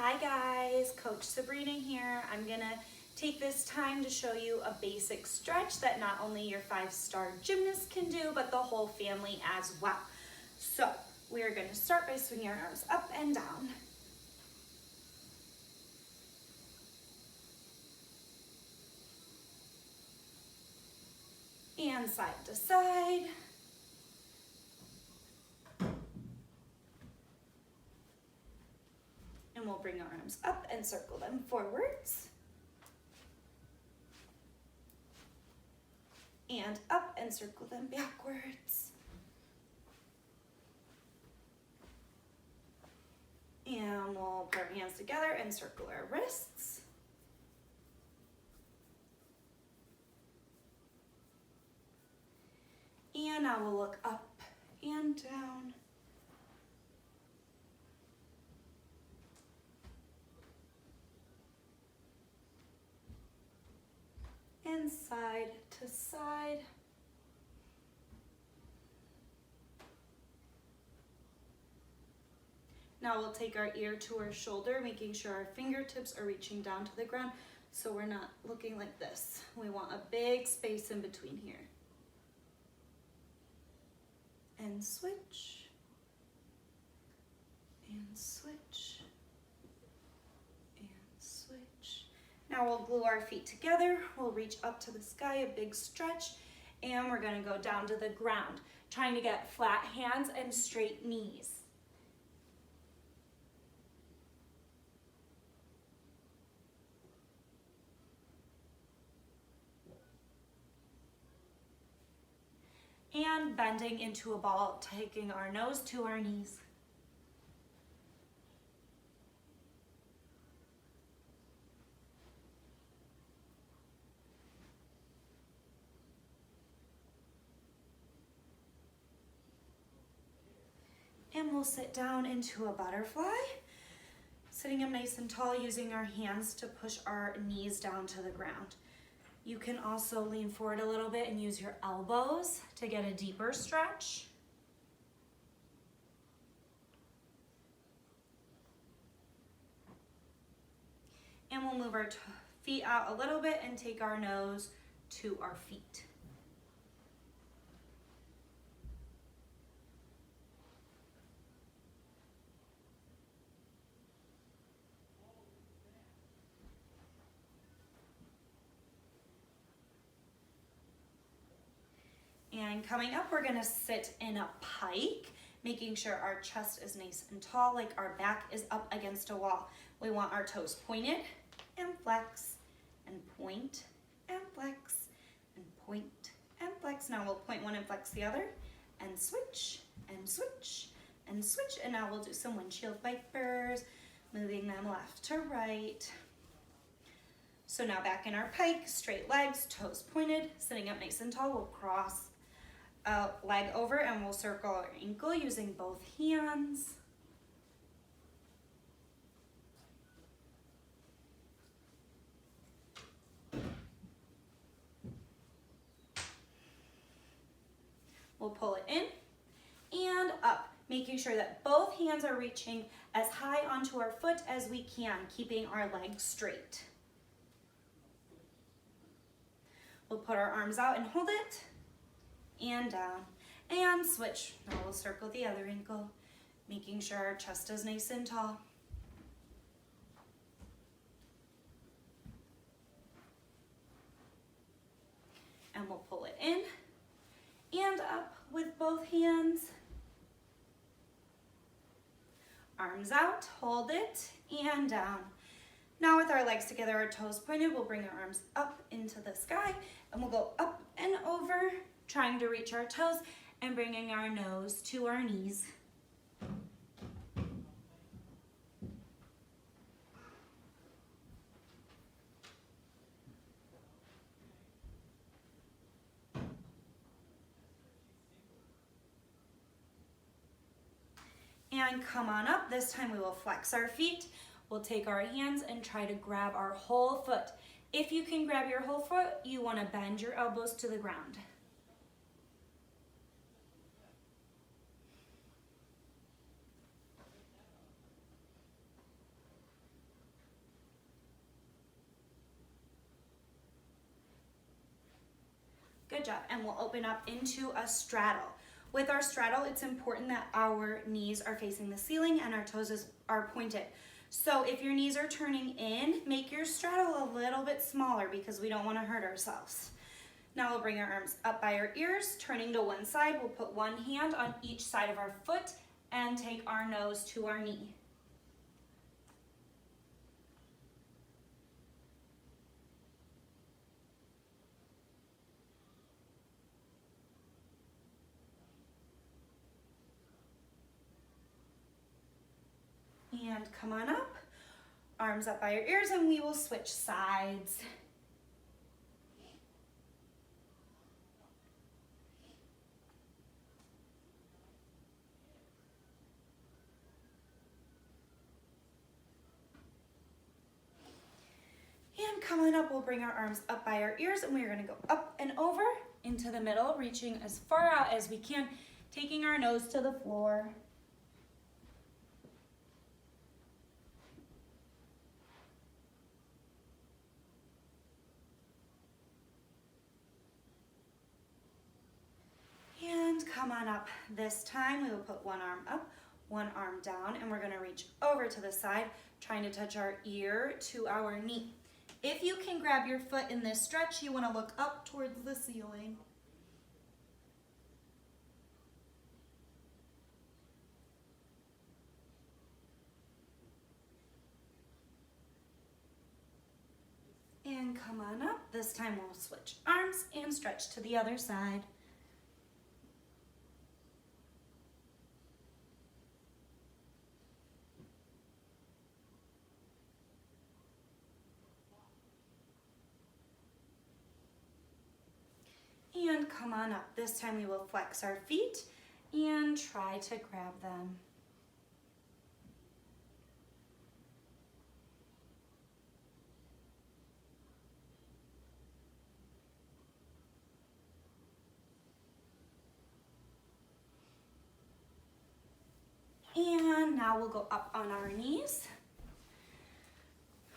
Hi guys, Coach Sabrina here. I'm gonna take this time to show you a basic stretch that not only your 5-star gymnast can do, but the whole family as well. So we're gonna start by swinging our arms up and down. And side to side. And we'll bring our arms up and circle them forwards. And up and circle them backwards. And we'll put our hands together and circle our wrists. And now we'll look up and down. And side to side. Now we'll take our ear to our shoulder, making sure our fingertips are reaching down to the ground so we're not looking like this. We want a big space in between here. And switch. And switch. And switch. Now we'll glue our feet together. We'll reach up to the sky, a big stretch, and we're gonna go down to the ground, trying to get flat hands and straight knees. And bending into a ball, taking our nose to our knees. And we'll sit down into a butterfly, sitting up nice and tall, using our hands to push our knees down to the ground. You can also lean forward a little bit and use your elbows to get a deeper stretch. And we'll move our feet out a little bit and take our nose to our feet. And coming up, we're gonna sit in a pike, making sure our chest is nice and tall, like our back is up against a wall. We want our toes pointed and flex, and point and flex, and point and flex. Now we'll point one and flex the other, and switch, and switch, and switch. And now we'll do some windshield wipers, moving them left to right. So now back in our pike, straight legs, toes pointed, sitting up nice and tall. We'll cross a leg over and we'll circle our ankle using both hands. We'll pull it in and up, making sure that both hands are reaching as high onto our foot as we can, keeping our legs straight. We'll put our arms out and hold it, and down, and switch. Now we'll circle the other ankle, making sure our chest is nice and tall. And we'll pull it in and up with both hands. Arms out, hold it, and down. Now with our legs together, our toes pointed, we'll bring our arms up into the sky, and we'll go up and over, trying to reach our toes and bringing our nose to our knees. And come on up. This time we will flex our feet. We'll take our hands and try to grab our whole foot. If you can grab your whole foot, you want to bend your elbows to the ground. Good job. And we'll open up into a straddle. With our straddle, it's important that our knees are facing the ceiling and our toes are pointed. So if your knees are turning in, make your straddle a little bit smaller because we don't want to hurt ourselves. Now we'll bring our arms up by our ears, turning to one side. We'll put one hand on each side of our foot and take our nose to our knee. And come on up, arms up by your ears, and we will switch sides. And come on up, we'll bring our arms up by our ears, and we're gonna go up and over into the middle, reaching as far out as we can, taking our nose to the floor. And come on up. This time we will put one arm up, one arm down, and we're gonna reach over to the side, trying to touch our ear to our knee. If you can grab your foot in this stretch, you wanna look up towards the ceiling. And come on up. This time we'll switch arms and stretch to the other side. And come on up. This time we will flex our feet and try to grab them. And now we'll go up on our knees.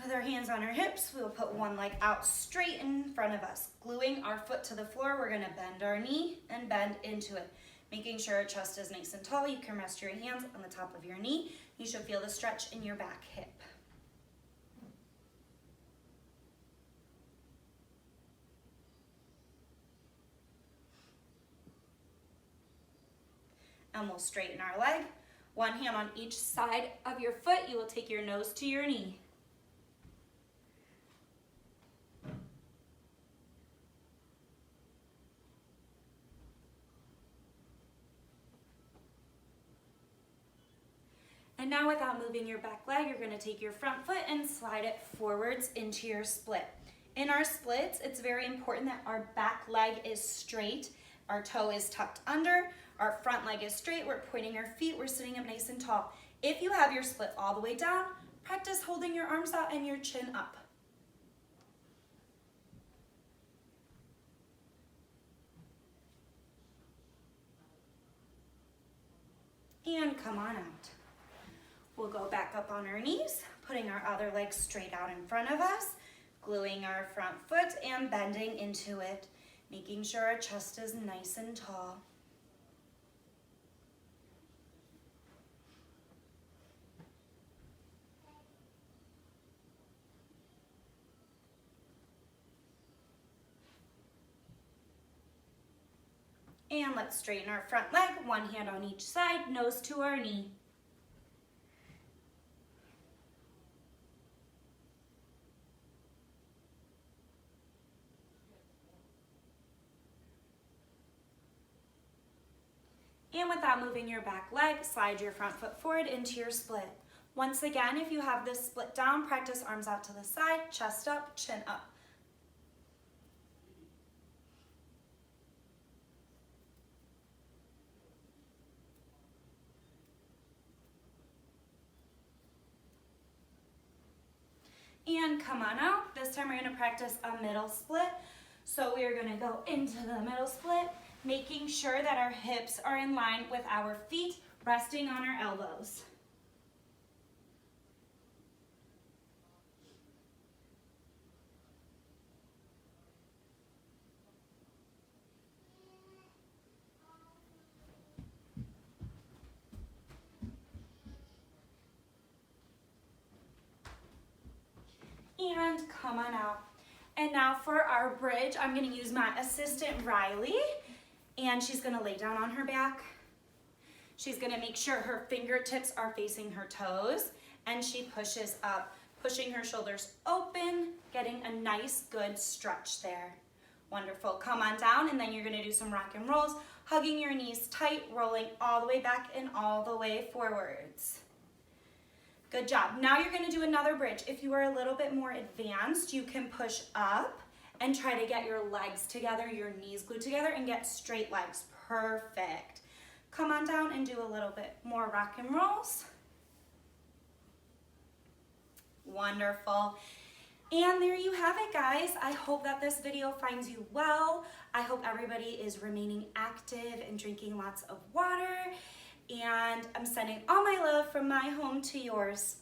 With our hands on our hips, we'll put one leg out straight in front of us. Gluing our foot to the floor, we're gonna bend our knee and bend into it. Making sure our chest is nice and tall. You can rest your hands on the top of your knee. You should feel the stretch in your back hip. And we'll straighten our leg. One hand on each side of your foot. You will take your nose to your knee. And now without moving your back leg, you're gonna take your front foot and slide it forwards into your split. In our splits, it's very important that our back leg is straight, our toe is tucked under, our front leg is straight, we're pointing our feet, we're sitting up nice and tall. If you have your split all the way down, practice holding your arms out and your chin up. And come on out. We'll go back up on our knees, putting our other leg straight out in front of us, gluing our front foot and bending into it, making sure our chest is nice and tall. And let's straighten our front leg, one hand on each side, nose to our knee. And without moving your back leg, slide your front foot forward into your split. Once again, if you have this split down, practice arms out to the side, chest up, chin up. And come on out. This time we're gonna practice a middle split. So we are gonna go into the middle split, making sure that our hips are in line with our feet, resting on our elbows. and come on out. And now for our bridge, I'm gonna use my assistant Riley, and she's gonna lay down on her back. She's gonna make sure her fingertips are facing her toes, and she pushes up, pushing her shoulders open, getting a nice, good stretch there. Wonderful. Come on down, and then you're gonna do some rock and rolls, hugging your knees tight, rolling all the way back and all the way forwards. Good job. Now you're gonna do another bridge. If you are a little bit more advanced, you can push up and try to get your legs together, your knees glued together, and get straight legs. Perfect. Come on down and do a little bit more rock and rolls. Wonderful. And there you have it, guys. I hope that this video finds you well. I hope everybody is remaining active and drinking lots of water. And I'm sending all my love from my home to yours.